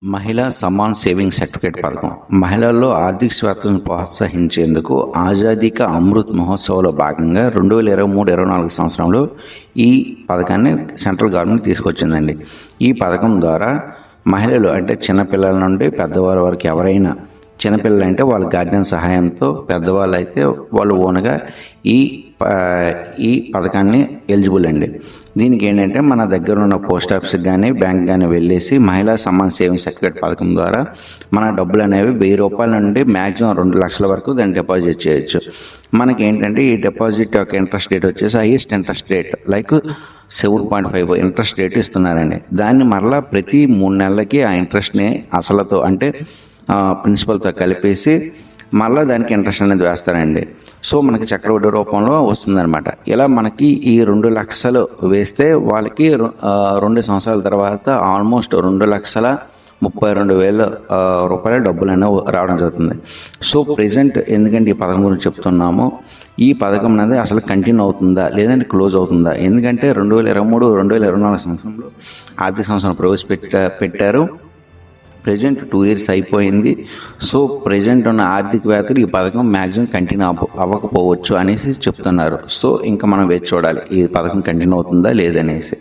మహిళా Samman saving certificate పథకం మహిళల్లో ఆర్థిక స్వేచ్ఛను ప్రోత్సహించేందుకు ఆజాదీ కా అమృత్ మహోత్సవ్లో భాగంగా 2023-24 సంవత్సరంలో ఈ పథకాన్ని సెంట్రల్ గవర్నమెంట్ తీసుకొచ్చిందండి. ఈ పథకం ద్వారా మహిళలు అంటే చిన్నపిల్లల నుండి పెద్దవారి వరకు ఎవరైనా, చిన్నపిల్లలు అంటే వాళ్ళ గార్డియన్ సహాయంతో, పెద్దవాళ్ళు అయితే వాళ్ళు ఓన్గా ఈ పథకాన్ని ఎలిజిబుల్ అండి. దీనికి ఏంటంటే మన దగ్గర ఉన్న పోస్ట్ ఆఫీస్కి కానీ బ్యాంక్ కానీ వెళ్ళేసి మహిళా సమాన్ సేవింగ్ సర్టిఫికేట్ పథకం ద్వారా మన డబ్బులు అనేవి 1000 రూపాయల నుండి మ్యాక్సిమం 2 లక్షల వరకు దాన్ని డిపాజిట్ చేయొచ్చు. మనకి ఏంటంటే ఈ డిపాజిట్ యొక్క ఇంట్రెస్ట్ రేట్ వచ్చేసి highest interest rate like 7.5 interest rate ఇస్తున్నారండి. దాన్ని మరలా ప్రతి 3 నెలలకి ఆ ఇంట్రెస్ట్ని అసలుతో అంటే ప్రిన్సిపల్తో కలిపేసి మళ్ళీ దానికి ఇంట్రెస్ట్ అనేది వేస్తారండి. సో మనకి చక్రవడ్డీ రూపంలో వస్తుందన్నమాట. ఇలా మనకి ఈ 2 లక్షలు వేస్తే వాళ్ళకి 2 సంవత్సరాల తర్వాత ఆల్మోస్ట్ 2,32,000 రూపాయల డబ్బులు అనేవి రావడం జరుగుతుంది. సో ప్రెజెంట్ ఎందుకంటే ఈ పథకం గురించి చెప్తున్నామో, ఈ పథకం అనేది అసలు కంటిన్యూ అవుతుందా లేదంటే క్లోజ్ అవుతుందా? ఎందుకంటే 2023-2024 సంవత్సరంలో ఆర్థిక సంవత్సరం ప్రవేశపెట్టారు. ప్రజెంట్ 2 ఇయర్స్ అయిపోయింది. సో ప్రజెంట్ ఉన్న ఆర్థికవేత్తలు ఈ పథకం మ్యాక్సిమం కంటిన్యూ అవ్వకపోవచ్చు అనేసి చెప్తున్నారు. సో ఇంకా మనం వేచి చూడాలి ఈ పథకం కంటిన్యూ అవుతుందా లేదనేసి.